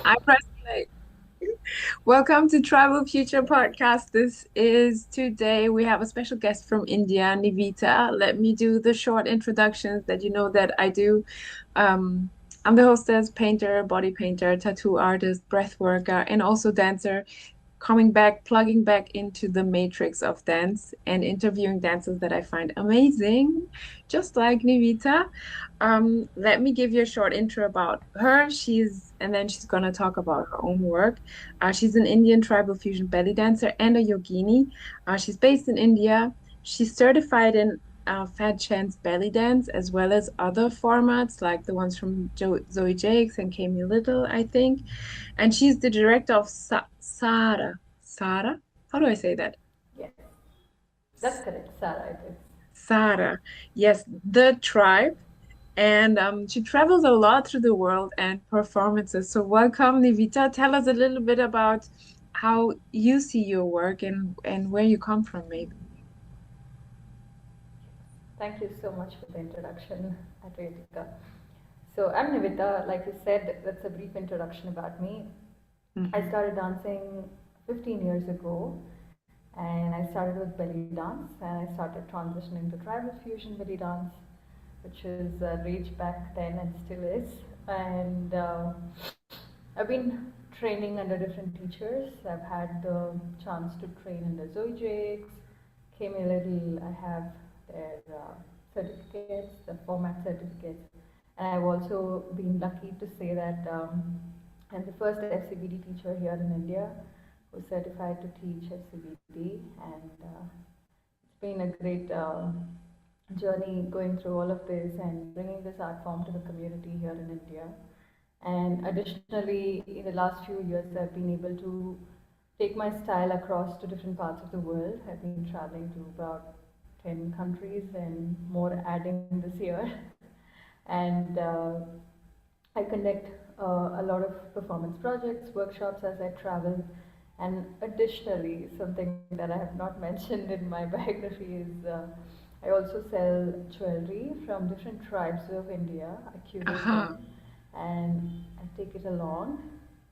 I press play. Welcome to Travel Future Podcast. This is today we have a special guest from India, Niveetha. Let me do the short introductions that you know that I do. Um, I'm the hostess, painter, body painter, tattoo artist, breath worker, and also dancer, coming back, plugging back into the matrix of dance and interviewing dancers that I find amazing, just like Nivita. Let me give you a short intro about her. And then she's gonna talk about her own work. She's an Indian tribal fusion belly dancer and a yogini. She's based in India. She's certified in Fat Chan's belly dance as well as other formats like the ones from Zoe Jakes and Kami Little, I think. And she's the director of Saara. Saara? How do I say that? Yes, that's correct, Sarah. It is. Saara. Yes, the tribe. And she travels a lot through the world and performances. So welcome, Nivita. Tell us a little bit about how you see your work and where you come from, maybe. Thank you so much for the introduction, Adriatica. So I'm Niveetha. Like you said, that's a brief introduction about me. I Hmm. started dancing 15 years ago, and I started with belly dance, and I started transitioning to tribal fusion belly dance, which is rage back then and still is. And I've been training under different teachers. I've had the chance to train under Zoe Jakes, came a little. I have their certificates, the format certificates, and I've also been lucky to say that I'm the first FCBD teacher here in India who's certified to teach FCBD, and it's been a great journey going through all of this and bringing this art form to the community here in India. And additionally, in the last few years, I've been able to take my style across to different parts of the world. I've been traveling to about 10 countries and more adding this year. And I conduct a lot of performance projects, workshops as I travel. And additionally, something that I have not mentioned in my biography is I also sell jewelry from different tribes of India. I curate Uh-huh. them and I take it along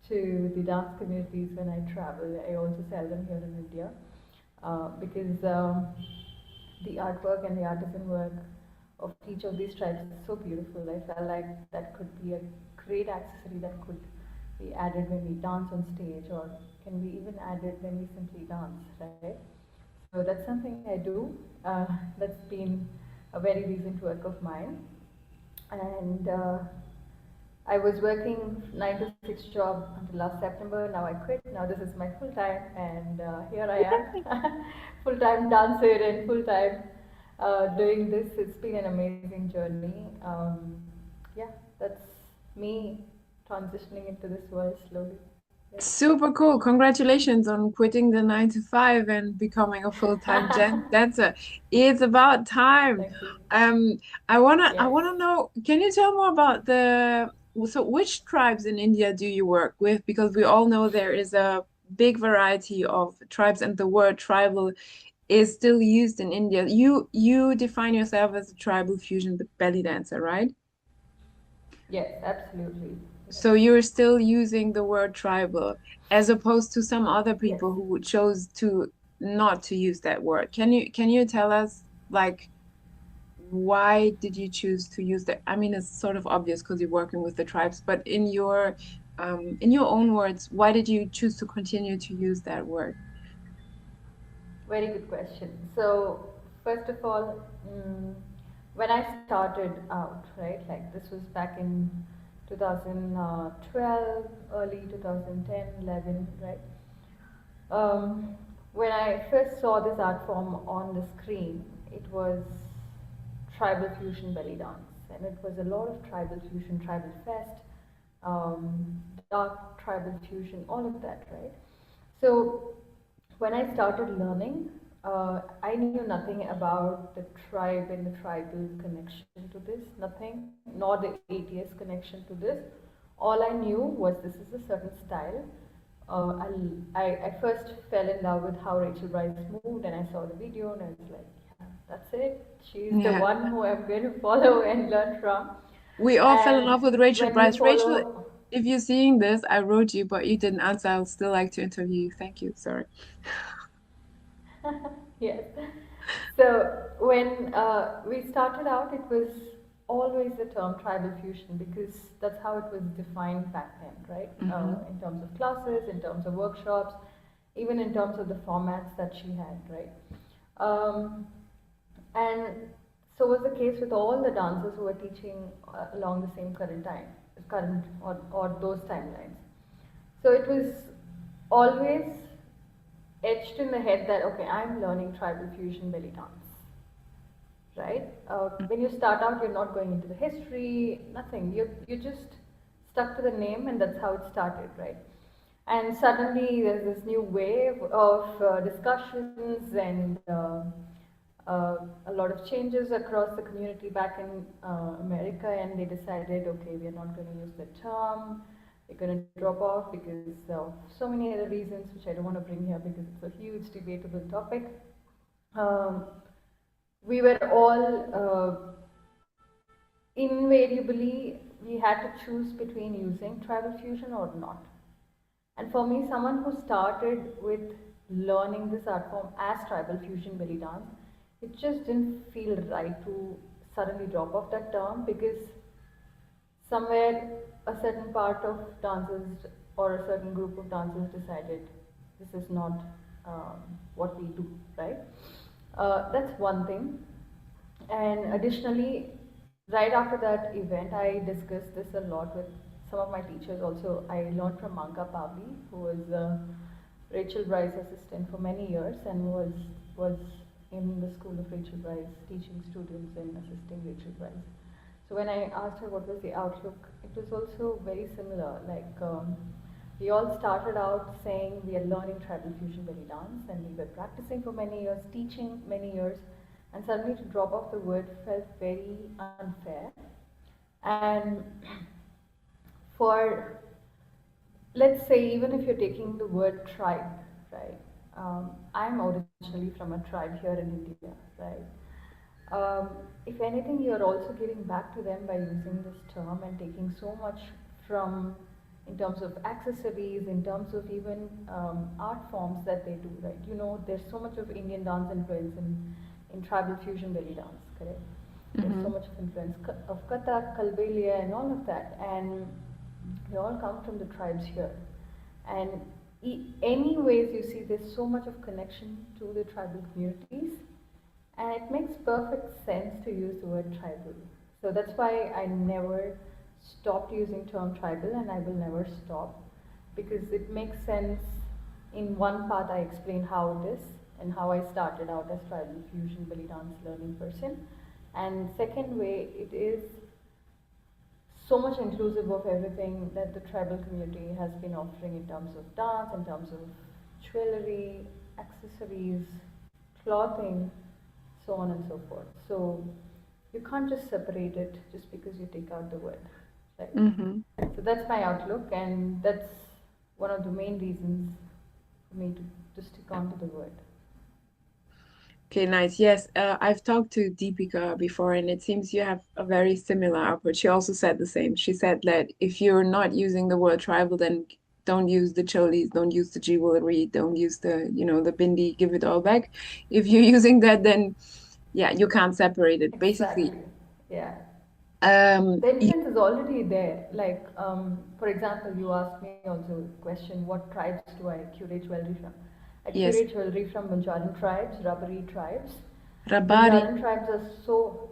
to the dance communities when I travel. I also sell them here in India because the artwork and the artisan work of each of these tribes is so beautiful. I felt like that could be a great accessory that could be added when we dance on stage, or can be even added when we simply dance, right? So that's something I do. That's been a very recent work of mine. And I was working 9 to 6 job until last September. Now I quit. Now this is my full time, and here I am, full time dancer and full time doing this. It's been an amazing journey. Yeah, that's me transitioning into this world slowly. Yeah. Super cool. Congratulations on quitting the 9 to 5 and becoming a full-time dancer. It's about time. Thank you. Um, I wanna Yes. know, can you tell more about so which tribes in India do you work with? Because we all know there is a big variety of tribes and the word tribal is still used in India. You define yourself as a tribal fusion belly dancer, right? Yes, absolutely. Yes. So you're still using the word tribal as opposed to some other Yes. people who chose to not to use that word. Can you tell us like why did you choose to use that? I mean, it's sort of obvious because you're working with the tribes, but in your own words, why did you choose to continue to use that word? Very good question. So, first of all, when I started out, right, like this was back in 2012, early 2010, 11, right? Um, when I first saw this art form on the screen, it was tribal fusion belly dance, and it was a lot of tribal fusion, tribal fest, dark tribal fusion, all of that, right? So when I started learning, I knew nothing about the tribe and the tribal connection to this, nothing, nor the ATS connection to this. All I knew was this is a certain style. I first fell in love with how Rachel Bryce moved, and I saw the video, and I was like, yeah, that's it. She's the Yeah. one who I'm going to follow and learn from. We all fell in And love with Rachel when you Bryce. Rachel follow, If you're seeing this, I wrote you, but you didn't answer. I would still like to interview you. Thank you. Sorry. Yes. So when we started out, it was always the term tribal fusion because that's how it was defined back then, right? Hmm. In terms of classes, in terms of workshops, even in terms of the formats that she had, right? Um, and so was the case with all the dancers who were teaching along the same current or those timelines. So it was always etched in the head that okay, I'm learning tribal fusion belly dance, right? When you start out, you're not going into the history, nothing. You just stuck to the name, and that's how it started, right? And suddenly there's this new wave of discussions and a lot of changes across the community back in America, and they decided, okay, we're not going to use the term. We're going to drop off because of so many other reasons, which I don't want to bring here because it's a huge debatable topic. Um, we were all invariably we had to choose between using tribal fusion or not. And for me, someone who started with learning this art form as tribal fusion belly dance, it just didn't feel right to suddenly drop off that term because somewhere a certain part of dancers or a certain group of dancers decided this is not what we do, right? That's one thing. And additionally, right after that event, I discussed this a lot with some of my teachers also. I learned from Manka Pavli, who was Rachel Bryce's assistant for many years and was in the school of Rachel Bryce, teaching students and assisting Rachel Bryce. So when I asked her what was the outlook, it was also very similar. We all started out saying we are learning tribal fusion belly dance, and we were practicing for many years, teaching many years, and suddenly to drop off the word felt very unfair. And for, let's say, even if you're taking the word tribe, right? I'm originally from a tribe here in India, right? If anything, you're also giving back to them by using this term and taking so much from, in terms of accessories, in terms of even art forms that they do, right? You know, there's so much of Indian dance influence in tribal fusion belly dance, correct? There's so Hmm. much of influence of Kathak, Kalbelia, and all of that, and they all come from the tribes here. And anyways, you see, there's so much of connection to the tribal communities, and it makes perfect sense to use the word tribal. So that's why I never stopped using term tribal, and I will never stop because it makes sense. In one part, I explain how it is and how I started out as tribal fusion belly dance learning person. And second way, it is so much inclusive of everything that the tribal community has been offering in terms of dance, in terms of jewellery, accessories, clothing, so on and so forth. So you can't just separate it just because you take out the word, right? Hmm. So that's my outlook, and that's one of the main reasons for me to stick on to the word. Okay, nice. Yes, I've talked to Deepika before, and it seems you have a very similar approach. She also said the same. She said that if you're not using the word tribal, then don't use the cholis, don't use the jewelry, don't use the bindi, give it all back. If you're using that, then yeah, you can't separate it. Basically, Exactly. Yeah. um, The y- influence is already there. For example, you asked me also a question, what tribes do I curate jewelry from? I yes, curate jewelry from Banjaran tribes, Rabari tribes. Rabari. Banjaran tribes are so,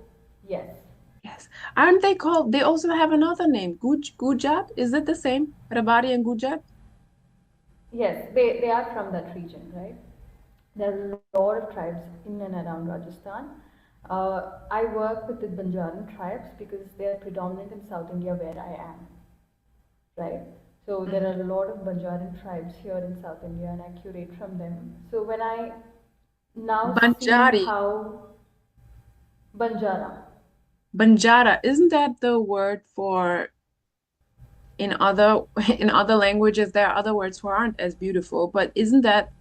yes, Yes, aren't they called? They also have another name, Gujat. Is it the same? Rabari and Gujat? yes, they are from that region, right? There are a lot of tribes in and around Rajasthan. I work with the Banjaran tribes because they are predominant in South India where I am, right? So there Mhm. are a lot of Banjaran tribes here in South India, and I curate from them. So when I now see Banjari. how Banjara, Banjara, isn't that the word for in other in other languages there are other words for aren't as beautiful, but isn't that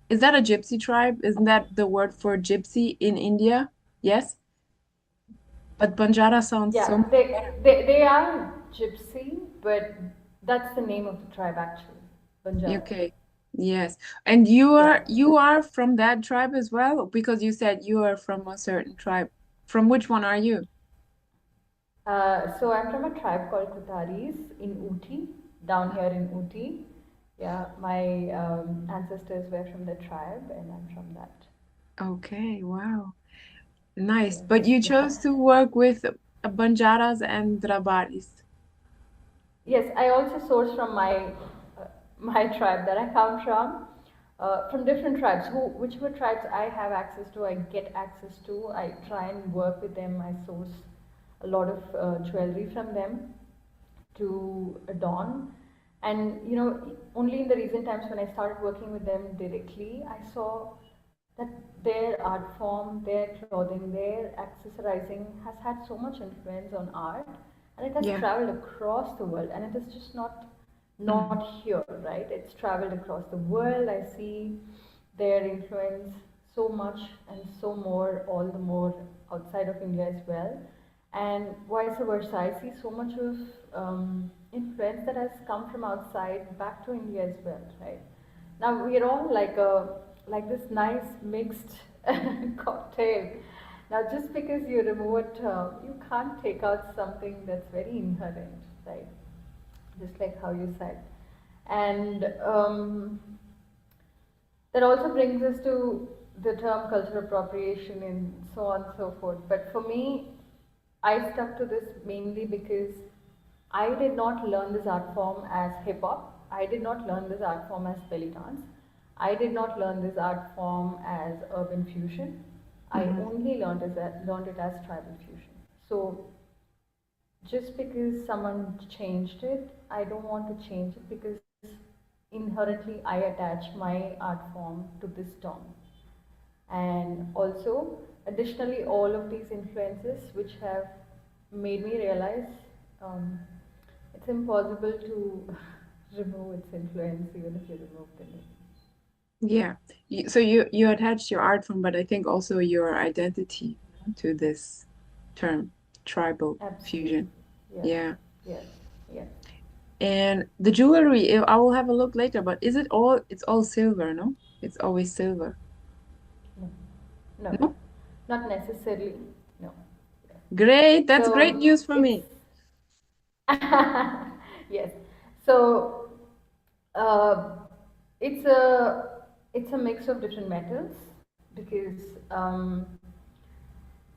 is that a gypsy tribe? Isn't that the word for gypsy in India? Yes, but Banjara sounds so yeah, much better. they are Gypsy, but that's the name of the tribe actually, Banjara. Okay. Yes. And you Yeah. are from that tribe as well? Because you said you are from a certain tribe. From which one are you? So I'm from a tribe called Kutaris in Uti, down here in Uti. Yeah, my ancestors were from the tribe, and I'm from that. Okay, wow. Nice. Yes, But you yeah. chose to work with Banjaras and Drabaris. Yes, I also source from my tribe that I come from different tribes. Whichever tribes I have access to, I get access to. I try and work with them. I source a lot of jewelry from them to adorn. And only in the recent times when I started working with them directly, I saw that their art form, their clothing, their accessorizing has had so much influence on art, and it has Yeah. traveled across the world, and it is just not Mhm. here, right? It's traveled across the world. I see their influence so much and so more, all the more outside of India as well, and vice versa. I see so much of influence that has come from outside back to India as well, right? Now we are all like this nice mixed cocktail. Now just because you remove a term, you can't take out something that's very inherent, right? Just like how you said. And that also brings us to the term cultural appropriation and so on and so forth. But for me, I stuck to this mainly because I did not learn this art form as hip hop. I did not learn this art form as belly dance. I did not learn this art form as urban fusion. I Mhm. only learned it as tribal fusion. So just because someone changed it, I don't want to change it because inherently I attach my art form to this term. And also, additionally, all of these influences which have made me realize um, it's impossible to remove its influence even if you remove the name. Yeah. So you attach your art form, but I think also your identity to this term, tribal Absolutely. fusion. Yes. Yeah. Yes. Yes. And the jewelry, I will have a look later, but it's all silver, no? It's always silver. No. No. No? Not necessarily. No. Yes. Great. That's great So news for it's me. yes. So uh, it's a mix of different metals because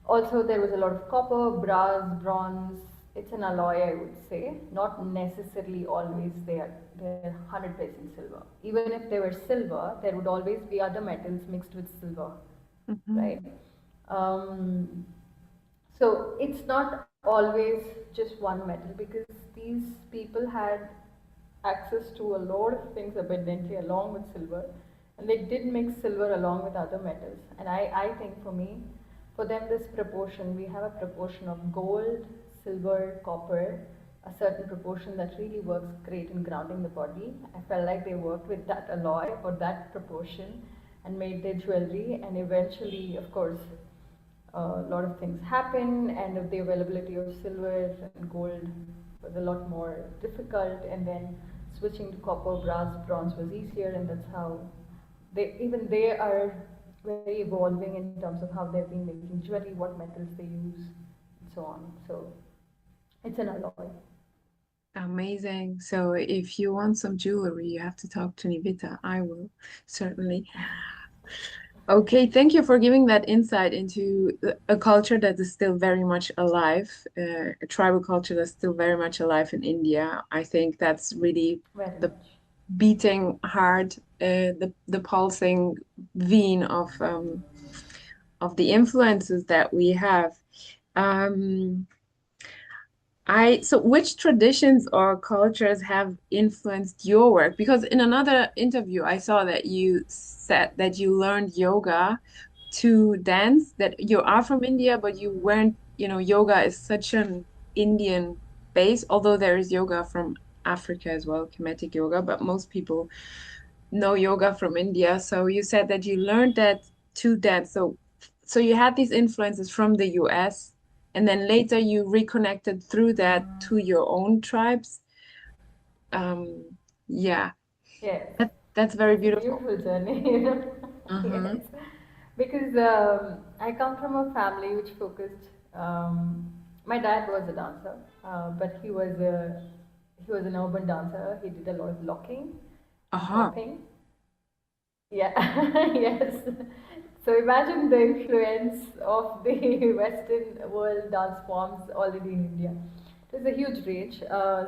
also there was a lot of copper, brass, bronze. It's an alloy, I would say. Not necessarily always they're 100% silver. Even if they were silver, there would always be other metals mixed with silver, right? Mhm. Um, so it's not always just one metal because these people had access to a lot of things abundantly along with silver, and they did mix silver along with other metals. And I think for me, for them, this proportion, we have a proportion of gold, silver, copper, a certain proportion that really works great in grounding the body. I felt like they worked with that alloy or that proportion and made their jewelry, and eventually, of course, a lot of things happen, and the availability of silver and gold was a lot more difficult, and then switching to copper, brass, bronze was easier, and that's how they are very evolving in terms of how they've been making jewelry, what metals they use, and so on. So it's an alloy. Amazing. So if you want some jewelry, you have to talk to Nivita. I will, certainly. Okay, thank you for giving that insight into a culture that is still very much alive, a tribal culture that's still very much alive in India. I think that's really Very the much. beating heart, the pulsing vein of the influences that we have. Um, so which traditions or cultures have influenced your work? Because in another interview, I saw that you said that you learned yoga to dance, that you are from India, but you weren't, yoga is such an Indian base, although there is yoga from Africa as well, Kemetic yoga, but most people know yoga from India. So you said that you learned that to dance. So you had these influences from the US, and then later you reconnected through that to your own tribes. Um, yeah, Yes, that's very it's a beautiful. beautiful journey. Yes, Uh-huh. because I come from a family which focused. My dad was a dancer, but he was an urban dancer. He did a lot of locking and Uh-huh. popping. Yeah, yes. So imagine the influence of the Western world dance forms already in India. It was a huge range.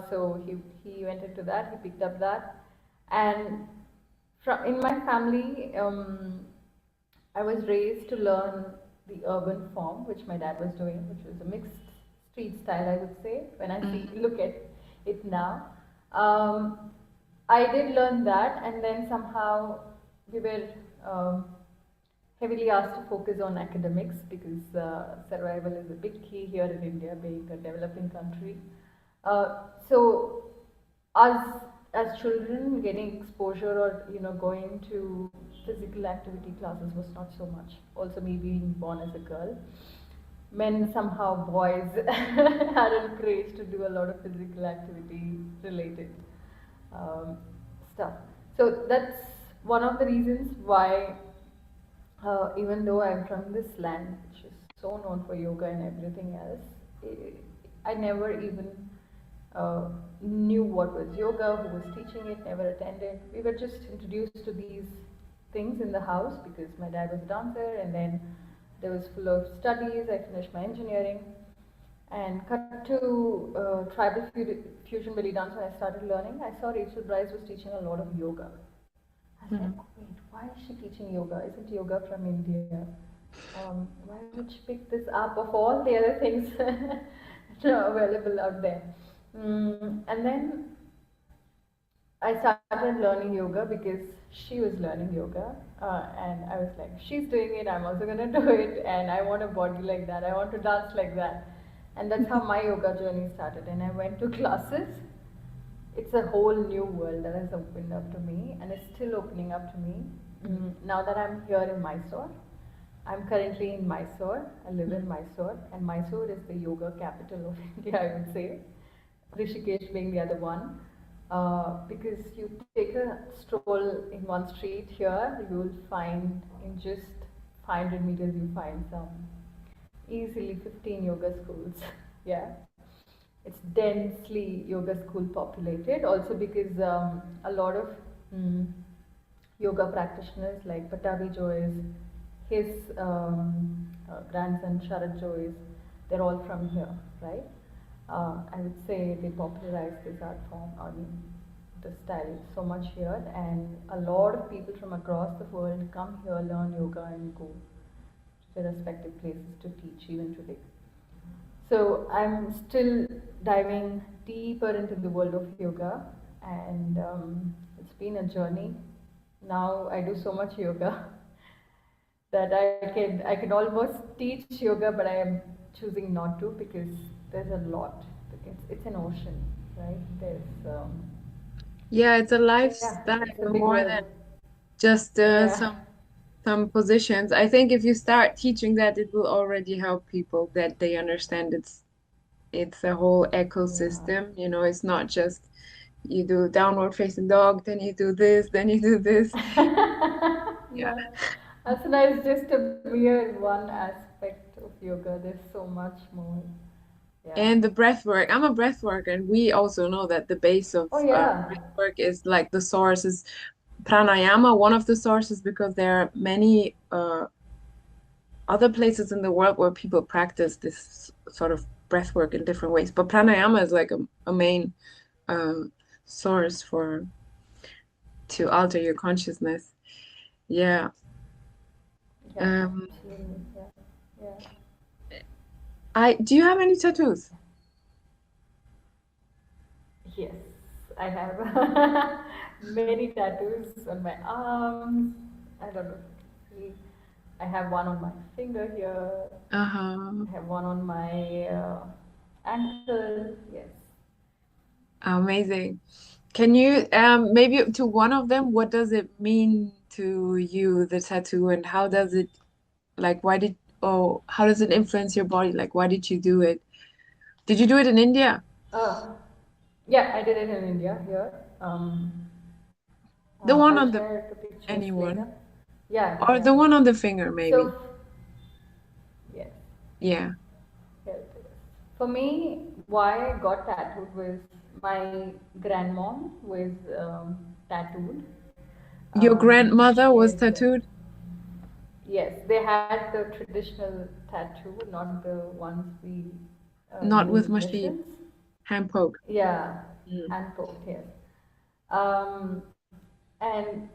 So he went into that. He picked up that, and in my family, I was raised to learn the urban form, which my dad was doing, which was a mixed street style, I would say. When I see Hmm. look at it now, um, I did learn that, and then somehow we were um, heavily asked to focus on academics because survival is a big key here in India, being a developing country. So, us as children, getting exposure or going to physical activity classes was not so much. Also, me being born as a girl, men somehow boys are encouraged to do a lot of physical activity related um, stuff. So that's one of the reasons why, even though I'm from this land, which is so known for yoga and everything else, I never even uh, knew what was yoga, who was teaching it, never attended. We were just introduced to these things in the house because my dad was a dancer, and then there was full of studies. I finished my engineering and cut to tribal fusion belly dance. When I started learning, I saw Rachel Bryce was teaching a lot of yoga. I was like, Hmm. oh, wait, why is she teaching yoga? Isn't yoga from India? Why would she pick this up of all the other things available out there? And then I started learning yoga because she was learning yoga, and I was like, she's doing it, I'm also gonna do it, and I want a body like that, I want to dance like that, and that's how my yoga journey started. And I went to classes. It's a whole new world that has opened up to me, and it's still opening up to me. Now that I'm here in Mysore, I'm currently in Mysore. I live in Mysore, and Mysore is the yoga capital of India, I would say. Rishikesh being the other one. Because you take a stroll in one street here, you will find in just 500 meters, you find some easily 15 yoga schools. Yeah, it's densely yoga school populated. Also because a lot of mm, yoga practitioners like Patabi Joyce, his grandson Sharad Joyce, they're all from here, right? I would say they popularized this art form, I mean, the style so much here, and a lot of people from across the world come here, learn yoga, and go to their respective places to teach even today. So I'm still diving deeper into the world of yoga, and it's been a journey. Now I do so much yoga that I can almost teach yoga, but I am choosing not to because there's a lot. It's an ocean, right? There's Yeah, it's a yeah, lifestyle it's a big more world. than just Yeah, some positions. I think if you start teaching that, it will already help people that they understand it's a whole yeah. ecosystem. You know, it's not just you do downward facing dog, then you do this, then you do this. Yeah. Yeah, asana is just a mere one aspect of yoga. There's so much more. Yeah. And the breath work. I'm a breath worker, and we also know that the base of Oh yeah. breath work is like the source is pranayama, one of the sources, because there are many other places in the world where people practice this sort of breath work in different ways. But pranayama is like a main uh, source for to alter your consciousness. Yeah. Yeah, Um, absolutely. Yeah. Yeah. I do you have any tattoos? Yes, I have many tattoos on my arms. I don't know if you can see. I have one on my finger here. Uh-huh. I have one on my ankle. Yes. Amazing. Can you maybe to one of them, what does it mean to you, the tattoo, and how does it like why did oh how does it influence your body? Like why did you do it? Did you do it in India? Uh, Yeah, I did it in India here. The one I'll on the share the pictures later. anyone Yeah, or yeah. the one on the finger, maybe. So, yes, Yeah. here it is. For me, why I got tattooed was my grandmom was tattooed. Your grandmother She was had, tattooed, yes, they had the traditional tattoo, not the ones we not use with with machine, machines. hand poke. Yeah, Mm. hand poked, yes. Um, and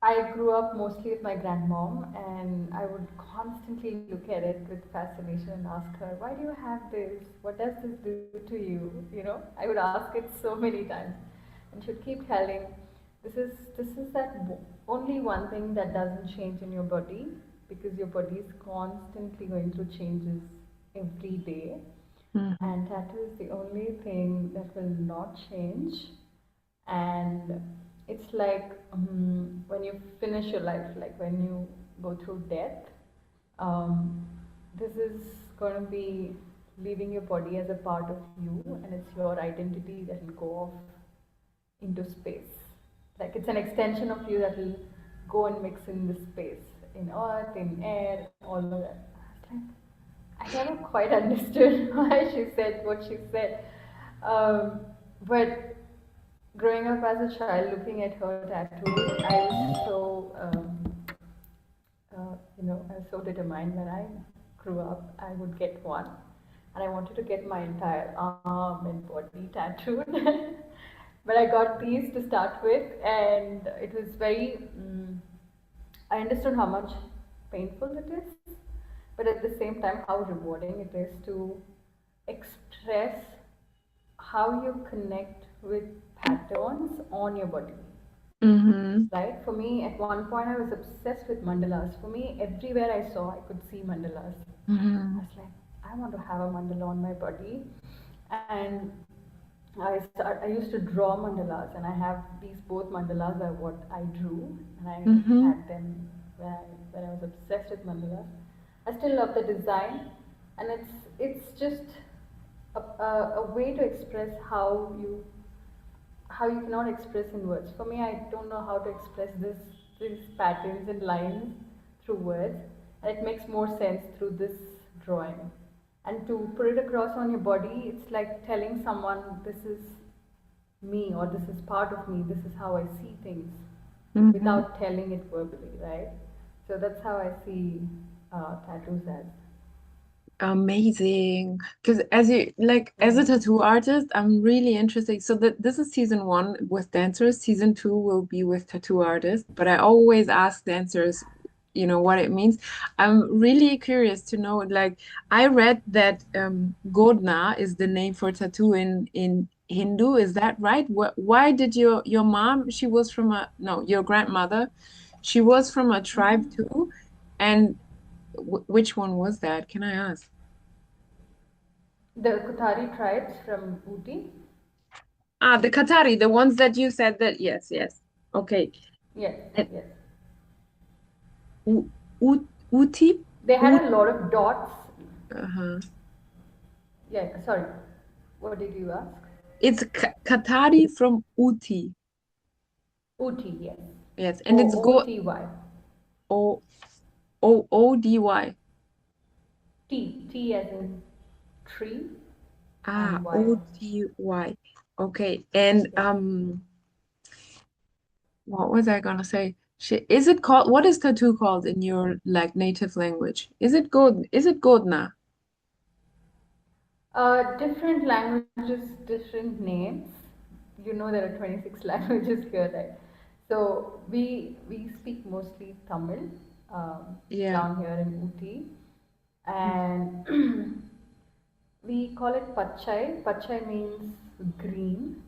I grew up mostly with my grandmom, and I would constantly look at it with fascination and ask her, "Why do you have this? What does this do to you?" You know, I would ask it so many times, and she'd keep telling, "This is that only one thing that doesn't change in your body, because your body is constantly going through changes every day, Mhm. and tattoo is the only thing that will not change, and it's like when you finish your life, like when you go through death, um, this is going to be leaving your body as a part of you, and it's your identity that will go off into space. Like it's an extension of you that will go and mix in the space, in earth, in air, all of that." I never quite understood why she said what she said. But growing up as a child, looking at her tattoos, I was so, I was so determined when I grew up, I would get one. And I wanted to get my entire arm and body tattooed. But I got these to start with, and it was very, I understood how much painful it is, but at the same time, how rewarding it is to express how you connect with patterns on your body. Mhm. Right? For me, at one point, I was obsessed with mandalas. For me, everywhere I saw, I could see mandalas. I Mhm. was like, I want to have a mandala on my body, and I used to draw mandalas, and I have these both mandalas are what I drew, and I Mhm. had them when I was obsessed with mandalas. I still love the design, and it's just a way to express how you cannot express in words. For me, I don't know how to express these patterns and lines through words, and it makes more sense through this drawing. And to put it across on your body, it's like telling someone, "This is me," or "This is part of me. This is how I see things," Mhm. without telling it verbally, right? So that's how I see tattoos as. Amazing. Because as you like as a Mm. tattoo artist, I'm really interested. So that this is season one with dancers. Season two will be with tattoo artists. But I always ask dancers, what it means. I'm really curious to know. Like I read that Godna is the name for tattoo in Hindu. Is that right? Why did your mom, she was from a no, your grandmother, she was from a tribe Mm-hmm. too, and w which one was that? Can I ask? The Kuthari tribes from Uti. Ah, the Qatari, the ones that you said that, yes, yes. Okay. Yes, And yes. U, Uti? They Ut, had a lot of dots. uh-huh. Yeah, sorry. What did you ask? It's Qatari from Uti. Uti, yes. Yes, and it's O O go T Y. O O-O-D-Y. T as in tree Ah, and Y. O-T-Y. Okay. And Yeah. what was I gonna say? Is it called, what is tattoo called in your like native language? Is it Godna? Different languages, different names. You know there are 26 languages here, right? So we speak mostly Tamil Yeah. down here in Uti, and we call it pachai. Pachai means green.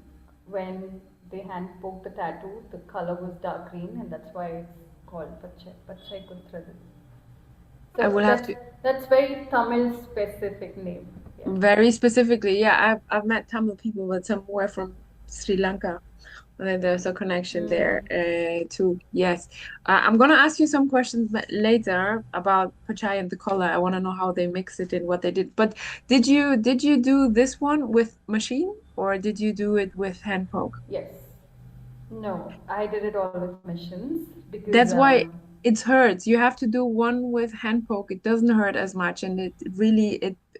When they hand poked the tattoo, the color was dark green, and that's why it's called pachai. Pachai Kunthradu. I So will have that's very Tamil specific name. Yeah. very specifically, yeah, I've met Tamil people, but some were from Sri Lanka. And then there's a connection there Mm. too. Yes. I'm gonna ask you some questions later about Pachai and the color. I want to know how they mix it and what they did. But did you do this one with machine? or did you do it with hand poke? Yes. No, I did it all with machines because That's why it hurts. You have to do one with hand poke. It doesn't hurt as much, and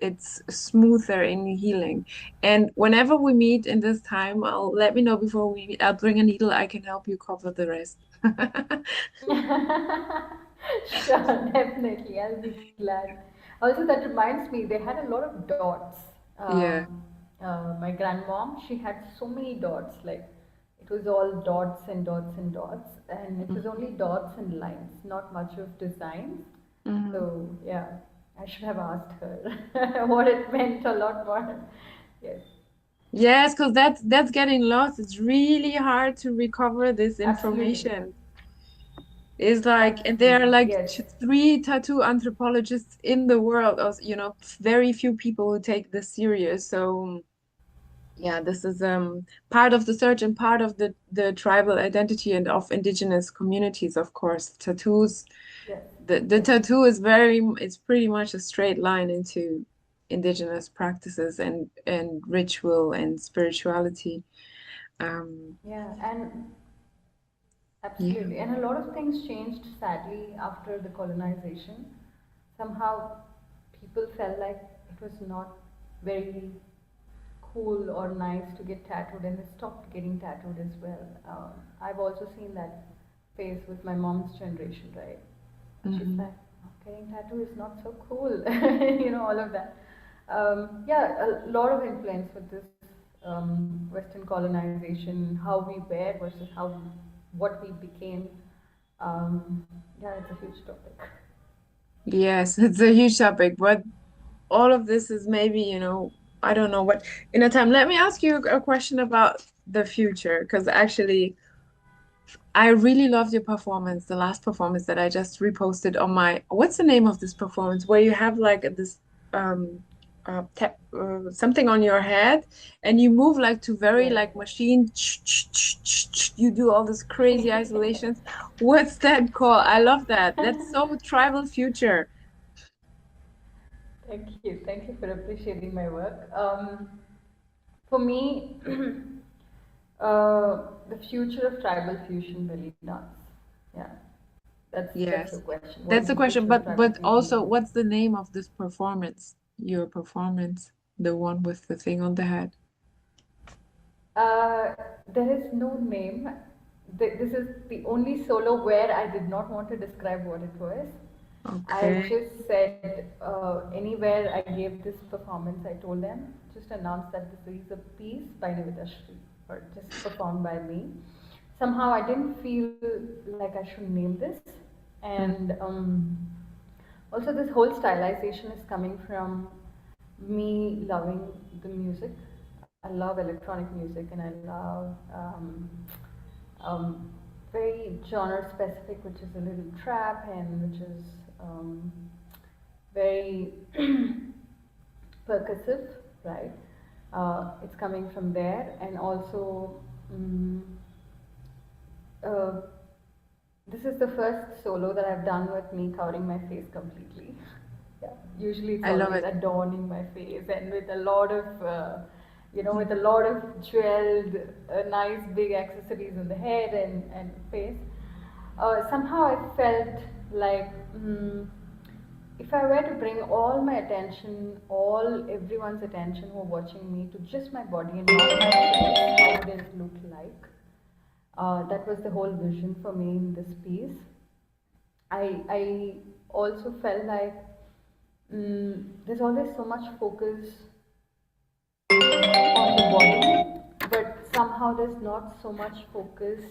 it's smoother in healing. And whenever we meet in this time, I'll let me know before we meet. I'll bring a needle. I can help you cover the rest. Sure, definitely. I'll be glad. Also, that reminds me, they had a lot of dots. Yeah. My grandmom, she had so many dots. Like, it was all dots and dots and dots, and it was only dots and lines, not much of designs. Mhm. So, yeah, I should have asked her what it meant a lot more. Yes, Yes, because that's getting lost. It's really hard to recover this absolutely. information. It's like, and there are Absolutely. like Yes. three tattoo anthropologists in the world. Also, very few people who take this serious. So yeah, this is part of the search and part of the tribal identity and of indigenous communities, of course. Tattoos, Yes. the Yes. tattoo is it's pretty much a straight line into indigenous practices and ritual and spirituality. Um, Yeah, and yeah. absolutely. And a lot of things changed sadly after the colonization. Somehow people felt like it was not very cool or nice to get tattooed, and they stopped getting tattooed as well. I've also seen that phase with my mom's generation, right? She's Hmm. like, "Oh, getting tattoo is not so cool," all of that. Yeah, a lot of influence with this Western colonization, how we were versus what we became. Yeah, it's a huge topic. Yes, it's a huge topic, but all of this is maybe, I don't know what in a time. Let me ask you a question about the future, because actually I really loved your performance, the last performance that I just reposted on my, what's the name of this performance where you have like this um tap something on your head and you move like to very Yes. like machine you do all this crazy isolations. What's that called? I love that. That's so tribal future. Thank you. Thank you for appreciating my work. For me, the future of tribal fusion belly dance. Yeah, that's the Yes. question. What is That's the the future question. of But tribal but fusion also belly dance? what's the name of this performance? Your performance, the one with the thing on the head. Uh, there is no name. This is the only solo where I did not want to describe what it was. I Okay. just said anywhere I gave this performance, I told them just announce that this is a piece by Niveetha Shree or just performed by me. Somehow I didn't feel like I should name this, and Mhm. also this whole stylization is coming from me loving the music. I love electronic music and I love um, very genre specific, which is a little trap and which is very percussive, right? It's coming from there, and also uh, this is the first solo that I've done with me covering my face completely. Yeah. Usually it's I love always it. adorning my face and with a lot of, with a lot of jeweled, nice big accessories in the head and face. Somehow I felt like if I were to bring all my attention, everyone's attention who are watching me to just my body and not my face, how would it look like? That was the whole vision for me in this piece. I also felt like there's always so much focus on the body, but somehow there's not so much focus.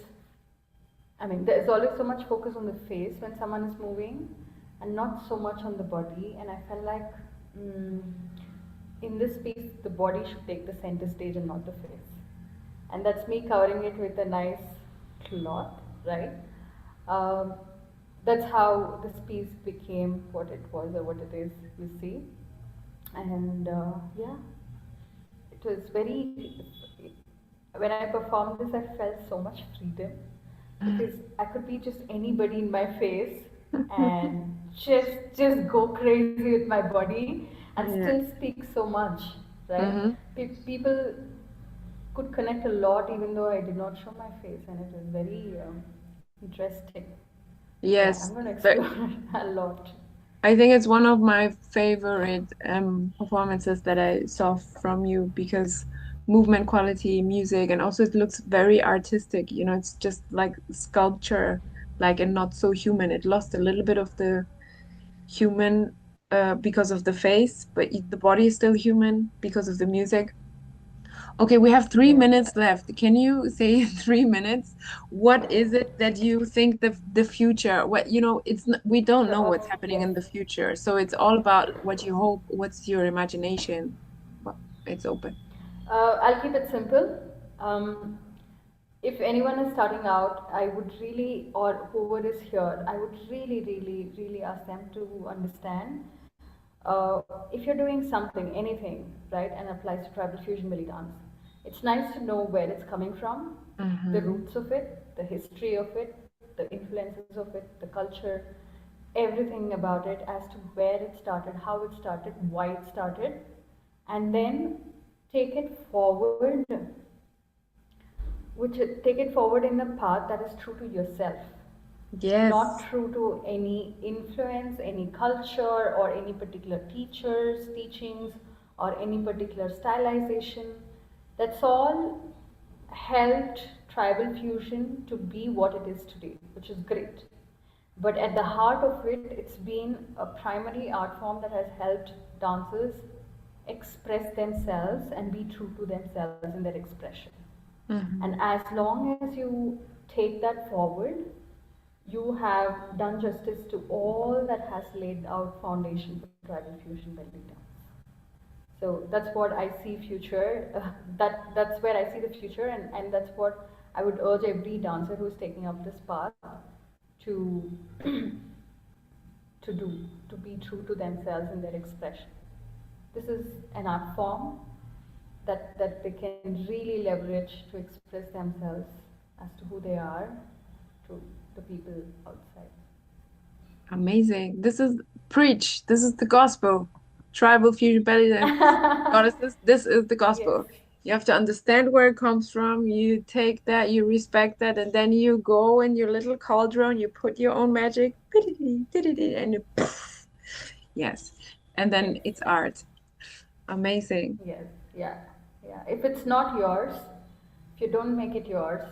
I mean, there's always so much focus on the face when someone is moving, and not so much on the body. And I felt like mm, in this piece, the body should take the center stage and not the face. And that's me covering it with a nice cloth, right? Um, that's how this piece became what it was or what it is, you see. And yeah, it was very, when I performed this, I felt so much freedom because I could be just anybody in my face and just go crazy with my body and still Yeah. speak so much, right? Hmm. People could connect a lot even though I did not show my face, and it was very interesting. Yeah, I'm Yes, going to explore but a lot. I think it's one of my favorite performances that I saw from you because movement quality, music, and also it looks very artistic. You know, it's just like sculpture, like and not so human. It lost a little bit of the human because of the face, but the body is still human because of the music. Okay, we have three Yes. minutes left. Can you say in 3 minutes what is it that you think the future? What you know, we don't know what's happening Yes. in the future, so it's all about what you hope. What's your imagination? Well, it's open. I'll keep it simple. Um, if anyone is starting out, I would really, or whoever is here, I would really, really, really ask them to understand if you're doing something, anything, right, and applies to tribal fusion belly dance, it's nice to know where it's coming from, the Mm-hmm. roots of it, the history of it, the influences of it, the culture, everything about it as to where it started, how it started, why it started, and then take it forward, take it forward in a path that is true to yourself, not Yes. true to any influence, any culture, or any particular teachers, teachings, or any particular stylization. That's all helped tribal fusion to be what it is today, which is great. But at the heart of it, it's been a primary art form that has helped dancers express themselves and be true to themselves in their expression. And Mm-hmm. as long as you take that forward, you have done justice to all that has laid out foundation for tribal fusion belly dance. So that's what I see future. That's where I see the future, and that's what I would urge every dancer who's taking up this path to to do, to be true to themselves in their expression. This is an art form that they can really leverage to express themselves as to who they are to the people outside. Amazing. This is preach. This is the gospel. Tribal fusion belly dance. Goddesses, this is the Yes, gospel. You have to understand where it comes from. You take that, you respect that, and then you go in your little cauldron, you put your own magic, and you, yes. And then yes, it's art. Amazing. yes, yeah, yeah. If it's not yours, if you don't make it yours,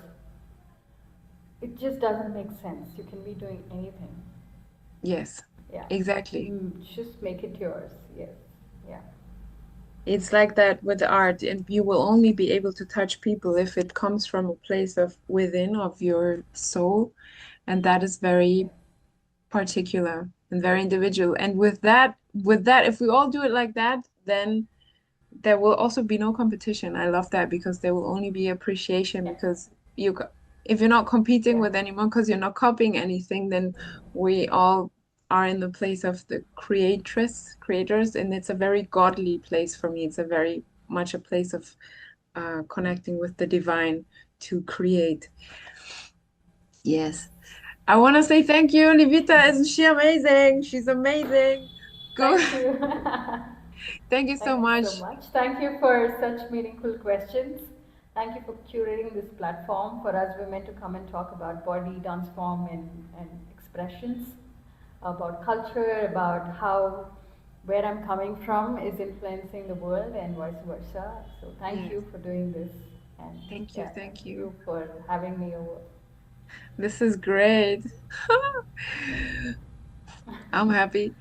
it just doesn't make sense. You can be doing anything. Yes, Yeah. exactly. Just make it yours. Yes. Yeah. It's like that with art, and you will only be able to touch people if it comes from a place of within of your soul, and that is very Yes. particular and very individual. And with that, if we all do it like that, then there will also be no competition. I love that because there will only be appreciation Yeah. because if you're not competing Yeah. with anyone because you're not copying anything, then we all are in the place of the creators, and it's a very godly place for me. It's a very much a place of connecting with the divine to create. Yes. Yes. I want to say thank you, Niveetha. Isn't she amazing? She's amazing. Go. Thank you. Thank you so Thank you so much. much. Thank you for such meaningful questions. Thank you for curating this platform for us women to come and talk about body, dance form, and expressions, about culture, about how where I'm coming from is influencing the world and vice versa. So thank Yes. you for doing this, and Thank you. yeah, thank Thank you. you for having me over. This is great. I'm happy.